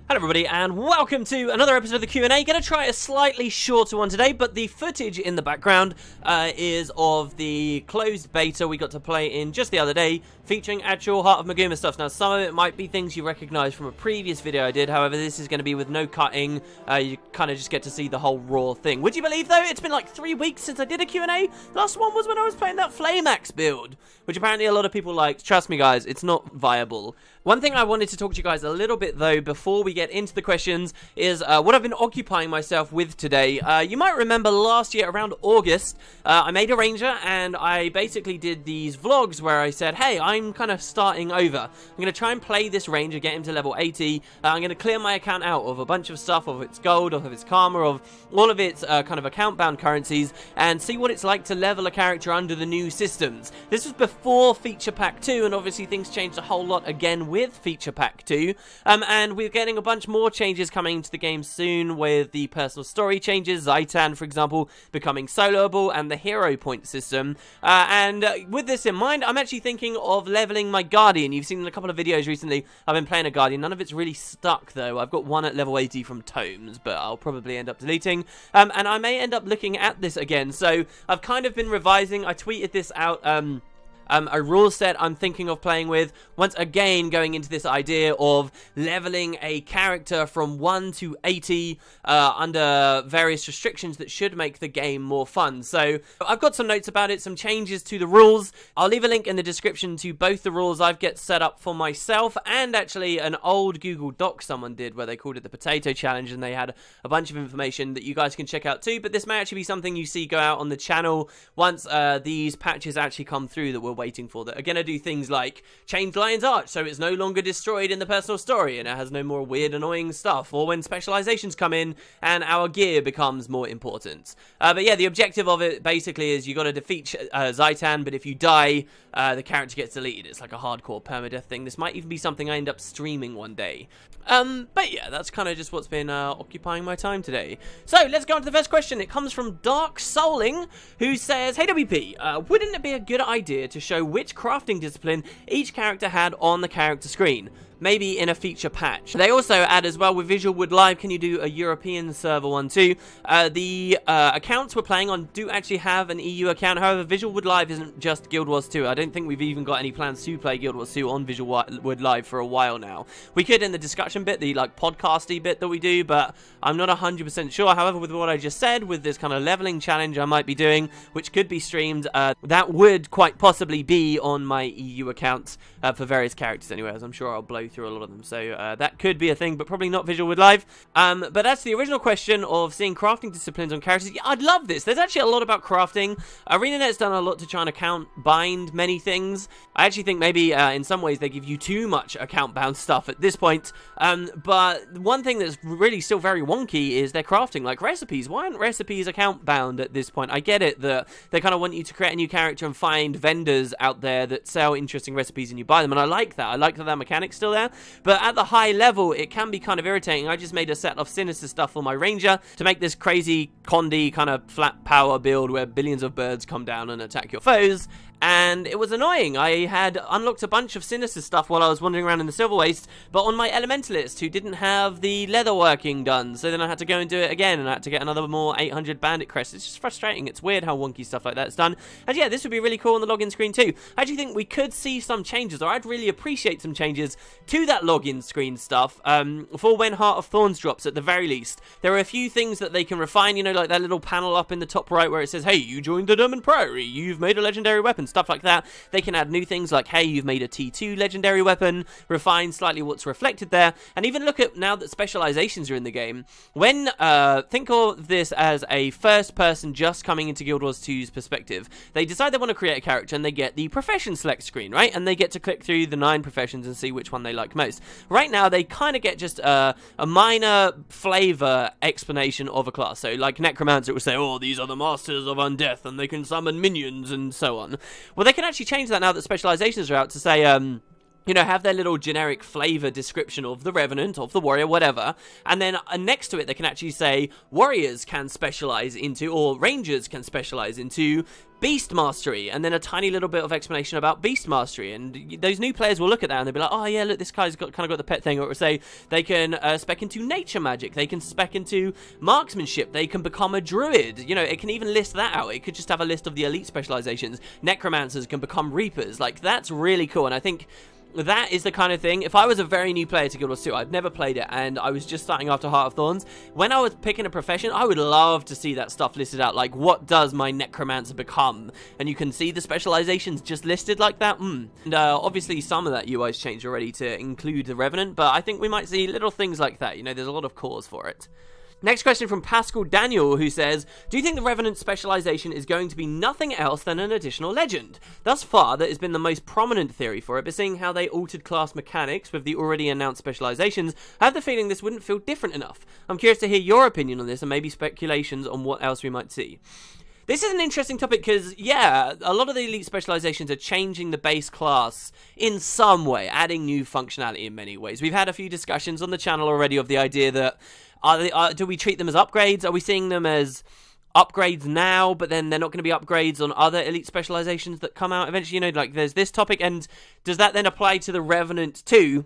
Hello everybody and welcome to another episode of the Q&A. Gonna try a slightly shorter one today, but the footage in the background is of the closed beta we got to play in just the other day, featuring actual Heart of Maguma stuff. Now some of it might be things you recognize from a previous video I did, however this is going to be with no cutting. You kind of just get to see the whole raw thing. Would you believe though, it's been like 3 weeks since I did a Q&A? The last one was when I was playing that Flamax build, which apparently a lot of people liked. Trust me guys, it's not viable. One thing I wanted to talk to you guys a little bit though before we get into the questions is what I've been occupying myself with today. You might remember last year around August, I made a ranger and I basically did these vlogs where I said, hey, I'm kind of starting over. I'm going to try and play this ranger, get him to level 80. I'm going to clear my account out of a bunch of stuff, of its gold, of its karma, of all of its kind of account-bound currencies, and see what it's like to level a character under the new systems. This was before Feature Pack 2, and obviously things changed a whole lot again with Feature Pack 2, and we're getting a bunch more changes coming to the game soon with the personal story changes, Zaitan for example becoming soloable, and the hero point system, and with this in mind I'm actually thinking of leveling my Guardian. You've seen in a couple of videos recently I've been playing a Guardian. None of it's really stuck though. I've got one at level 80 from Tomes, but I'll probably end up deleting, and I may end up looking at this again, so I've kind of been revising. I tweeted this out, a rule set I'm thinking of playing with, once again going into this idea of leveling a character from 1 to 80 under various restrictions that should make the game more fun. So I've got some notes about it, some changes to the rules. I'll leave a link in the description to both the rules I've get set up for myself and actually an old Google Doc someone did where they called it the Potato Challenge, and they had a bunch of information that you guys can check out too. But this may actually be something you see go out on the channel once these patches actually come through that we're waiting for, that are going to do things like change Lion's Arch so it's no longer destroyed in the personal story and it has no more weird annoying stuff, or when specializations come in and our gear becomes more important. But yeah, the objective of it basically is you got to defeat Zaitan, but if you die the character gets deleted. It's like a hardcore permadeath thing. This might even be something I end up streaming one day. But yeah, that's kind of just what's been occupying my time today. So let's go on to the first question. It comes from Dark Souling, who says, hey WP, wouldn't it be a good idea to show which crafting discipline each character had on the character screen? Maybe in a feature patch. They also add as well, with Visual Wood Live, can you do a European server one too? The accounts we're playing on do actually have an EU account. However, Visual Wood Live isn't just Guild Wars 2. I don't think we've even got any plans to play Guild Wars 2 on Visual Wood Live for a while now. We could in the discussion bit, the like podcasty bit that we do, but I'm not 100% sure. However, with what I just said, with this kind of leveling challenge I might be doing, which could be streamed, that would quite possibly be on my EU account for various characters anyway, as I'm sure I'll blow through a lot of them, so that could be a thing, but probably not Visual Wood Live. But that's the original question of seeing crafting disciplines on characters. Yeah, I'd love this. There's actually a lot about crafting. ArenaNet's done a lot to try and bind many things. I actually think maybe in some ways they give you too much account bound stuff at this point, but one thing that's really still very wonky is their crafting, like recipes. Why aren't recipes account bound at this point? I get it that they kind of want you to create a new character and find vendors out there that sell interesting recipes and you buy them, and I like that. I like that mechanic's still there. But at the high level, it can be kind of irritating. I just made a set of sinister stuff for my ranger to make this crazy Condi kind of flat power build where billions of birds come down and attack your foes, and it was annoying. I had unlocked a bunch of sinister stuff while I was wandering around in the Silver Waste, but on my elementalist who didn't have the leatherworking done, so then I had to go and do it again, and I had to get another more 800 bandit crests. It's just frustrating. It's weird how wonky stuff like that's done. And yeah, this would be really cool on the login screen too. I actually think we could see some changes, or I'd really appreciate some changes to that login screen stuff for when Heart of Thorns drops at the very least. There are a few things that they can refine, you know, like that little panel up in the top right where it says, hey, you joined the Derman Priory, you've made a legendary weapon, stuff like that. They can add new things like, hey, you've made a T2 legendary weapon, refine slightly what's reflected there, and even look at now that specializations are in the game. When, think of this as a first person just coming into Guild Wars 2's perspective. They decide they want to create a character and they get the profession select screen, right? And they get to click through the 9 professions and see which one they like most. Right now, they kind of get just a minor flavor explanation of a class. So like Necromancer will say, oh, these are the masters of undeath and they can summon minions and so on. Well, they can actually change that now that specializations are out to say, you know, have their little generic flavor description of the Revenant, of the Warrior, whatever, and then next to it they can actually say Warriors can specialize into, or Rangers can specialize into Beast Mastery, and then a tiny little bit of explanation about Beast Mastery, and those new players will look at that and they'll be like, oh yeah, look, this guy's kind of got the pet thing, or it will say they can spec into Nature Magic, they can spec into Marksmanship, they can become a Druid, you know, it can even list that out. It could just have a list of the elite specializations. Necromancers can become Reapers. Like, that's really cool, and I think that is the kind of thing, if I was a very new player to Guild Wars 2, I'd never played it, and I was just starting after Heart of Thorns, when I was picking a profession, I would love to see that stuff listed out, like, what does my Necromancer become? And you can see the specializations just listed like that. And obviously some of that UI's changed already to include the Revenant, but I think we might see little things like that, you know, there's a lot of cause for it. Next question from Pascal Daniel, who says, do you think the Revenant Specialization is going to be nothing else than an additional legend? Thus far, that has been the most prominent theory for it, but seeing how they altered class mechanics with the already announced specializations, I have the feeling this wouldn't feel different enough. I'm curious to hear your opinion on this, and maybe speculations on what else we might see. This is an interesting topic because, yeah, a lot of the elite specializations are changing the base class in some way, adding new functionality in many ways. We've had a few discussions on the channel already of the idea that, do we treat them as upgrades? Are we seeing them as upgrades now, but then they're not going to be upgrades on other elite specializations that come out eventually? You know, like, there's this topic, and does that then apply to the Revenant too?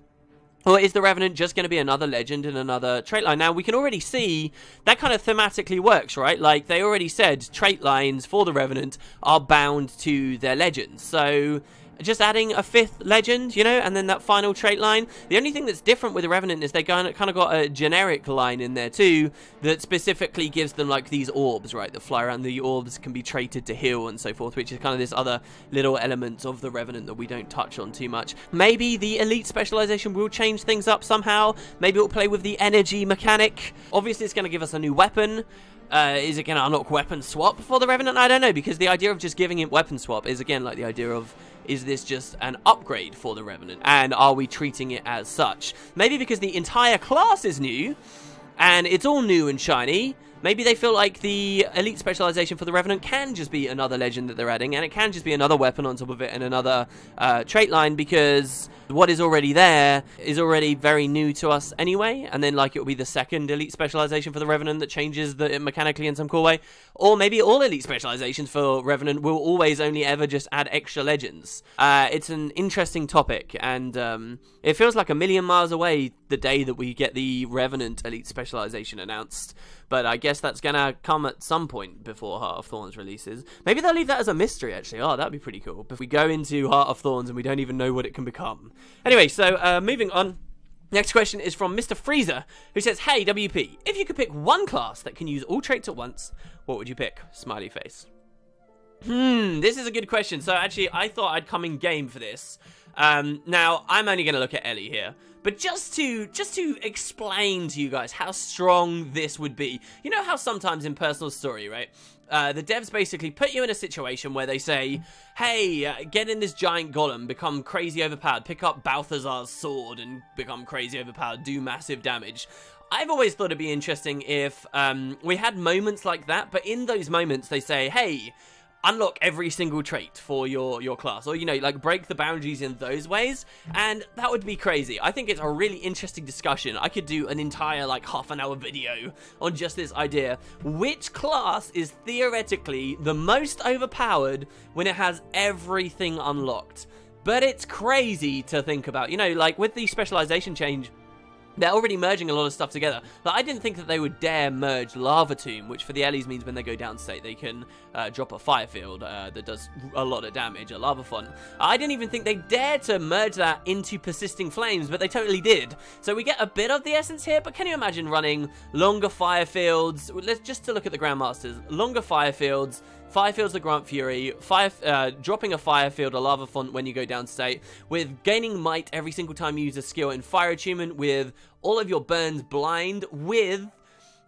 Or is the Revenant just going to be another legend in another trait line? Now, we can already see that kind of thematically works, right? Like, they already said trait lines for the Revenant are bound to their legends. So just adding a 5th legend, you know, and then that final trait line. The only thing that's different with the Revenant is they kind of got a generic line in there too that specifically gives them, like, these orbs, right, that fly around. The orbs can be traded to heal and so forth, which is kind of this other little element of the Revenant that we don't touch on too much. Maybe the elite specialization will change things up somehow. Maybe it'll play with the energy mechanic. Obviously, it's going to give us a new weapon. Is it going to unlock weapon swap for the Revenant? I don't know, because the idea of just giving it weapon swap is, again, like the idea of, is this just an upgrade for the Revenant? And are we treating it as such? Maybe because the entire class is new, and it's all new and shiny, maybe they feel like the elite specialization for the Revenant can just be another legend that they're adding, and it can just be another weapon on top of it and another trait line, because what is already there is already very new to us anyway, and then, like, it will be the second elite specialization for the Revenant that changes the mechanically in some cool way. Or maybe all elite specializations for Revenant will always only ever just add extra legends. It's an interesting topic, and it feels like a million miles away the day that we get the Revenant elite specialization announced. But I guess that's gonna come at some point before Heart of Thorns releases. Maybe they'll leave that as a mystery, actually. Oh, that'd be pretty cool. If we go into Heart of Thorns and we don't even know what it can become. Anyway, so moving on. Next question is from Mr. Freezer, who says, hey, WP, if you could pick one class that can use all traits at once, what would you pick? Smiley face. This is a good question. So actually, I thought I'd come in game for this. Now, I'm only going to look at Ellie here. But just to explain to you guys how strong this would be. You know how sometimes in Personal Story, right? The devs basically put you in a situation where they say, hey, get in this giant golem, become crazy overpowered, pick up Balthazar's sword and become crazy overpowered, do massive damage. I've always thought it'd be interesting if we had moments like that, but in those moments they say, hey, unlock every single trait for your class, or, you know, like, break the boundaries in those ways, and that would be crazy. I think it's a really interesting discussion. I could do an entire, like, half-an-hour video on just this idea. Which class is theoretically the most overpowered when it has everything unlocked? But it's crazy to think about. You know, like, with the specialization change, they're already merging a lot of stuff together. But I didn't think that they would dare merge Lava Tomb, which for the Ellies means when they go downstate, they can drop a fire field that does a lot of damage, a lava font. I didn't even think they dared to merge that into Persisting Flames, but they totally did. So we get a bit of the essence here, but can you imagine running longer fire fields? Let's just to look at the Grandmasters. Longer fire fields the Grant Fury, dropping a fire field, a lava font when you go downstate, with gaining might every single time you use a skill in fire attunement, with all of your burns blind, with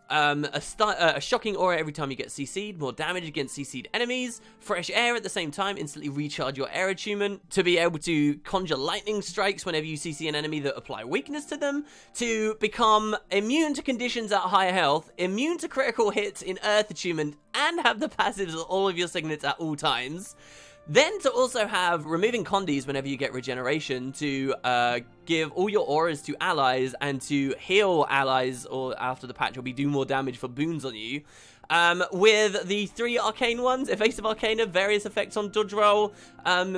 a shocking aura every time you get CC'd, more damage against CC'd enemies, fresh air at the same time, instantly recharge your air attunement, to be able to conjure lightning strikes whenever you CC an enemy that apply weakness to them, to become immune to conditions at higher health, immune to critical hits in earth attunement, and have the passives of all of your signets at all times. Then to also have removing condies whenever you get regeneration to give all your auras to allies and to heal allies, or after the patch will be do more damage for boons on you. With the 3 arcane ones, evasive arcana, various effects on dodge roll,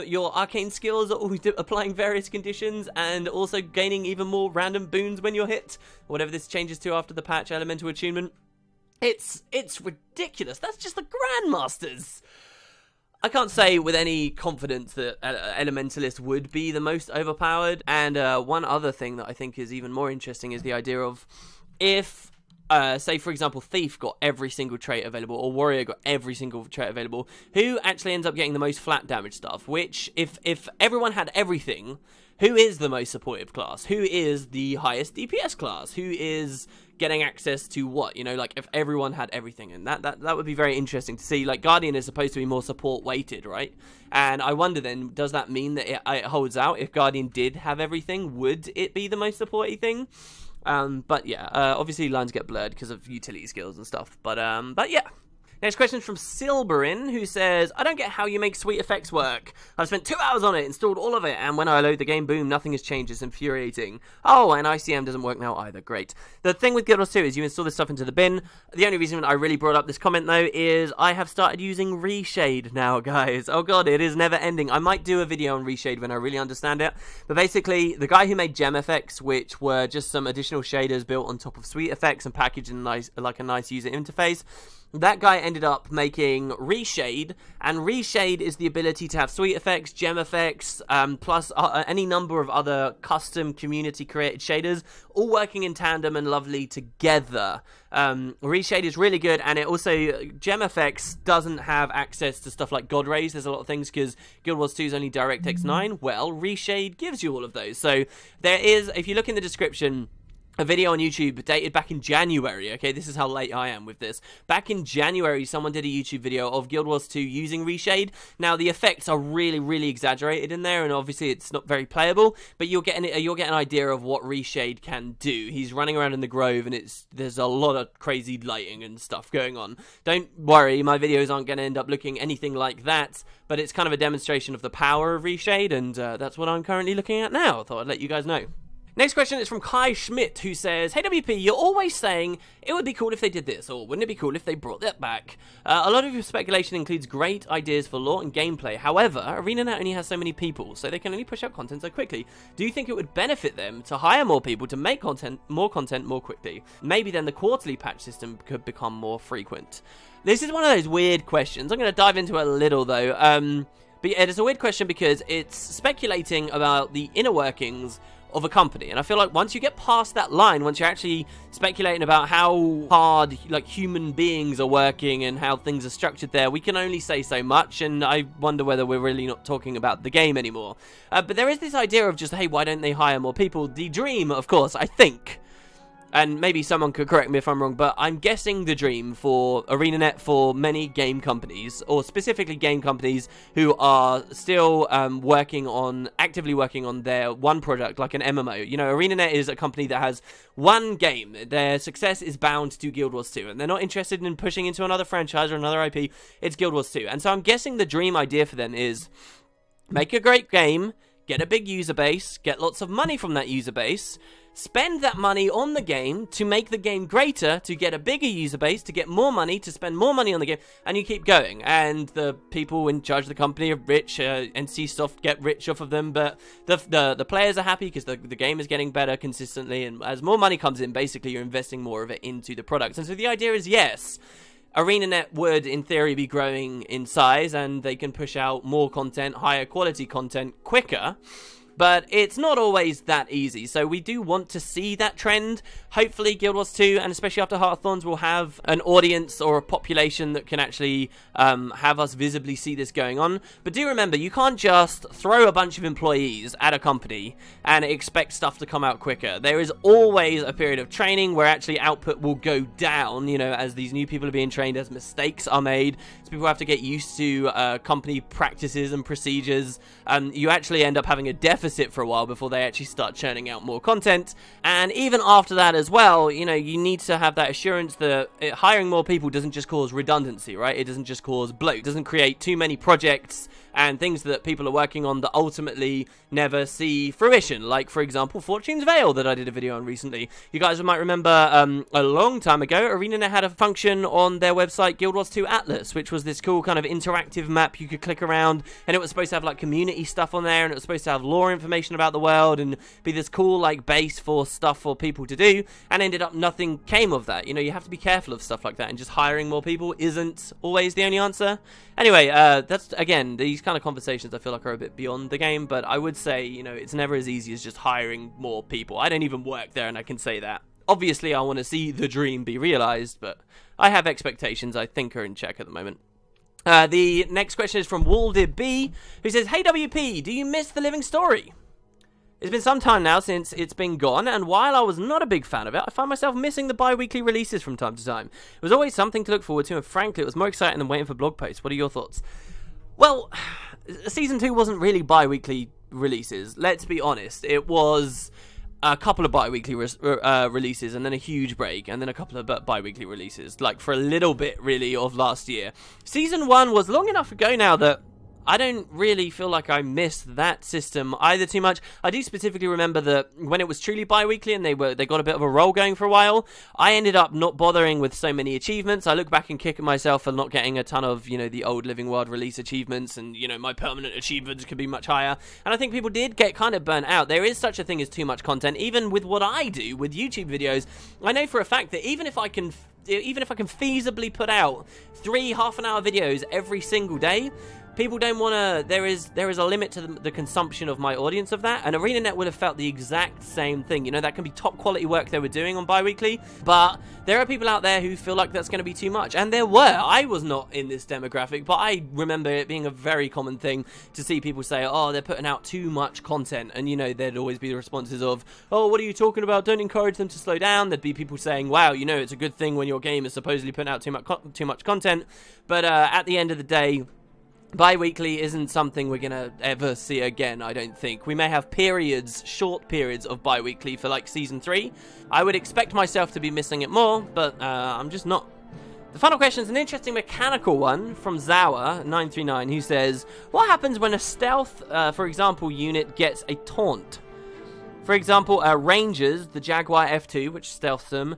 your arcane skills are always applying various conditions, and also gaining even more random boons when you're hit, whatever this changes to after the patch, elemental attunement. It's ridiculous. That's just the Grandmasters. I can't say with any confidence that Elementalist would be the most overpowered. And one other thing that I think is even more interesting is the idea of if, say for example, Thief got every single trait available, or Warrior got every single trait available, who actually ends up getting the most flat damage stuff? Which, if everyone had everything, who is the most supportive class? Who is the highest DPS class? Who is getting access to what? You know, like if everyone had everything, and that would be very interesting to see. Like Guardian is supposed to be more support weighted, right? And I wonder then, does that mean that it holds out? If Guardian did have everything, would it be the most supporty thing? But yeah, obviously lines get blurred because of utility skills and stuff. But yeah. Next question is from Silberin, who says, I don't get how you make sweet effects work. I've spent 2 hours on it, installed all of it, and when I load the game, boom, nothing has changed. It's infuriating. Oh, and ICM doesn't work now either. Great. The thing with Guild Wars 2 is you install this stuff into the bin. The only reason I really brought up this comment, though, is I have started using ReShade now, guys. Oh god, it is never ending. I might do a video on ReShade when I really understand it. But basically, the guy who made gem effects, which were just some additional shaders built on top of sweet effects and packaged in like a nice user interface, that guy ended up making ReShade, and ReShade is the ability to have sweet effects, gem effects, plus any number of other custom community-created shaders, all working in tandem and lovely together. ReShade is really good, and it also, gem effects doesn't have access to stuff like God Rays. There's a lot of things because Guild Wars 2 is only DirectX 9. Well, ReShade gives you all of those. So there is, if you look in the description, a video on YouTube dated back in January, okay? This is how late I am with this. Back in January, someone did a YouTube video of Guild Wars 2 using ReShade. Now, the effects are really, really exaggerated in there, and obviously it's not very playable, but you'll get an idea of what ReShade can do. He's running around in the Grove, and there's a lot of crazy lighting and stuff going on. Don't worry, my videos aren't going to end up looking anything like that, but it's kind of a demonstration of the power of ReShade, and that's what I'm currently looking at now. I thought I'd let you guys know. Next question is from Kai Schmidt, who says, Hey WP, you're always saying it would be cool if they did this, or wouldn't it be cool if they brought that back? A lot of your speculation includes great ideas for lore and gameplay. However, ArenaNet only has so many people, so they can only push out content so quickly. Do you think it would benefit them to hire more people to make more content more quickly? Maybe then the quarterly patch system could become more frequent. This is one of those weird questions. I'm going to dive into it a little, though. But yeah, it's a weird question because it's speculating about the inner workings of a company, and I feel like once you get past that line, once you're actually speculating about how hard like human beings are working and how things are structured there, we can only say so much, and I wonder whether we're really not talking about the game anymore. But there is this idea of just, hey, why don't they hire more people? The dream, of course, I think, and maybe someone could correct me if I'm wrong, but I'm guessing the dream for ArenaNet, for many game companies, or specifically game companies who are still actively working on their one product, like an MMO. You know, ArenaNet is a company that has one game. Their success is bound to Guild Wars 2, and they're not interested in pushing into another franchise or another IP. It's Guild Wars 2. And so I'm guessing the dream idea for them is make a great game, get a big user base, get lots of money from that user base, spend that money on the game to make the game greater, to get a bigger user base, to get more money, to spend more money on the game, and you keep going. And the people in charge of the company are rich, NC Soft get rich off of them, but the players are happy because the game is getting better consistently, and as more money comes in, basically you're investing more of it into the product. And so the idea is, yes, ArenaNet would, in theory, be growing in size, and they can push out more content, higher quality content, quicker. But it's not always that easy, so we do want to see that trend. Hopefully Guild Wars 2, and especially after Heart of Thorns, will have an audience or a population that can actually have us visibly see this going on. But do remember, you can't just throw a bunch of employees at a company and expect stuff to come out quicker. There is always a period of training where actually output will go down, you know, as these new people are being trained, as mistakes are made, so people have to get used to company practices and procedures. You actually end up having a deficit deficit for a while before they actually start churning out more content. And even after that as well, you know, you need to have that assurance that hiring more people doesn't just cause redundancy, right? It doesn't just cause bloat. It doesn't create too many projects and things that people are working on that ultimately never see fruition. Like, for example, Fortune's Veil that I did a video on recently. You guys might remember a long time ago, ArenaNet had a function on their website, Guild Wars 2 Atlas, which was this cool kind of interactive map you could click around, and it was supposed to have like community stuff on there, and it was supposed to have lore information about the world and be this cool like base for stuff for people to do, and ended up nothing came of that. You know, you have to be careful of stuff like that, and just hiring more people isn't always the only answer. Anyway, that's, again, these kind of conversations I feel like are a bit beyond the game, but I would say, you know, it's never as easy as just hiring more people. I don't even work there, and I can say that. Obviously, I want to see the dream be realized, but I have expectations I think are in check at the moment. The next question is from Waldib B, who says, "Hey WP, do you miss The Living Story? It's been some time now since it's been gone, and while I was not a big fan of it, I find myself missing the bi-weekly releases from time to time. It was always something to look forward to, and frankly, it was more exciting than waiting for blog posts. What are your thoughts?" Well, Season 2 wasn't really bi-weekly releases, let's be honest. It was a couple of bi-weekly releases, and then a huge break, and then a couple of bi-weekly releases, like for a little bit, really, of last year. Season 1 was long enough ago now that I don't really feel like I missed that system either too much. I do specifically remember that when it was truly bi-weekly and they got a bit of a roll going for a while, I ended up not bothering with so many achievements. I look back and kick at myself for not getting a ton of, you know, the old Living World release achievements, and, you know, my permanent achievements could be much higher. And I think people did get kind of burnt out. There is such a thing as too much content. Even with what I do with YouTube videos, I know for a fact that even if I can feasibly put out 3 half-an-hour videos every single day, people don't want to. There is a limit to the consumption of my audience of that, and ArenaNet would have felt the exact same thing. You know, that can be top quality work they were doing on bi-weekly, but there are people out there who feel like that's going to be too much, and there were. I was not in this demographic, but I remember it being a very common thing to see people say, "Oh, they're putting out too much content," and, you know, there'd always be the responses of, "Oh, what are you talking about? Don't encourage them to slow down." There'd be people saying, "Wow, you know, it's a good thing when your game is supposedly putting out too much content," but at the end of the day, bi-weekly isn't something we're gonna ever see again, I don't think. We may have periods, short periods of bi-weekly for like Season 3. I would expect myself to be missing it more, but I'm just not. The final question is an interesting mechanical one from Zawa939, who says, "What happens when a stealth, for example, unit gets a taunt? For example, Rangers, the Jaguar F2, which stealths them,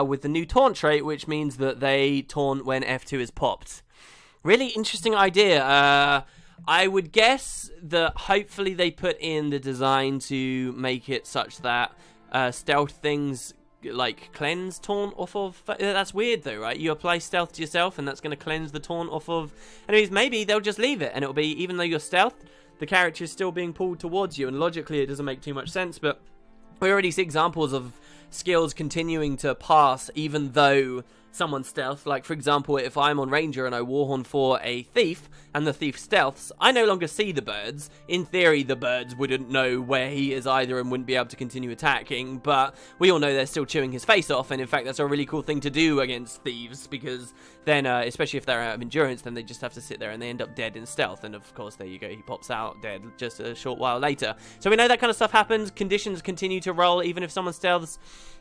with the new taunt trait, which means that they taunt when F2 is popped." Really interesting idea. I would guess that hopefully they put in the design to make it such that stealth things like cleanse taunt off of. That's weird though, right? You apply stealth to yourself and that's going to cleanse the taunt off of. Anyways, maybe they'll just leave it and it'll be, even though you're stealth, the character is still being pulled towards you, and logically it doesn't make too much sense, but we already see examples of skills continuing to pass even though someone's stealth. Like, for example, if I'm on Ranger and I warhorn for a thief and the thief stealths, I no longer see the birds. In theory, the birds wouldn't know where he is either and wouldn't be able to continue attacking, but we all know they're still chewing his face off, and in fact that's a really cool thing to do against thieves, because then, especially if they're out of endurance, then they just have to sit there and they end up dead in stealth, and of course, there you go, he pops out dead just a short while later. So we know that kind of stuff happens. Conditions continue to roll even if someone stealths.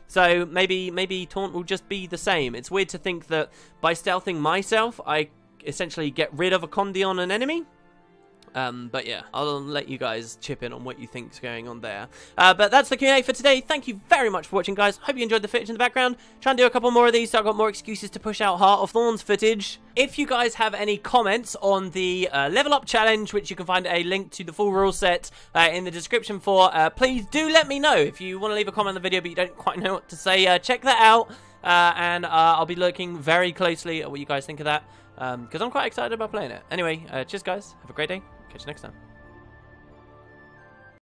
So maybe taunt will just be the same. It's weird to think that by stealthing myself, I essentially get rid of a condi on an enemy. But yeah, I'll let you guys chip in on what you think's going on there. But that's the Q&A for today. Thank you very much for watching, guys. Hope you enjoyed the footage in the background. Try and do a couple more of these so I've got more excuses to push out Heart of Thorns footage. If you guys have any comments on the level up challenge, which you can find a link to the full rule set in the description for, please do let me know. If you want to leave a comment on the video but you don't quite know what to say, check that out. And I'll be looking very closely at what you guys think of that, because I'm quite excited about playing it. Anyway, cheers guys. Have a great day. Catch you next time.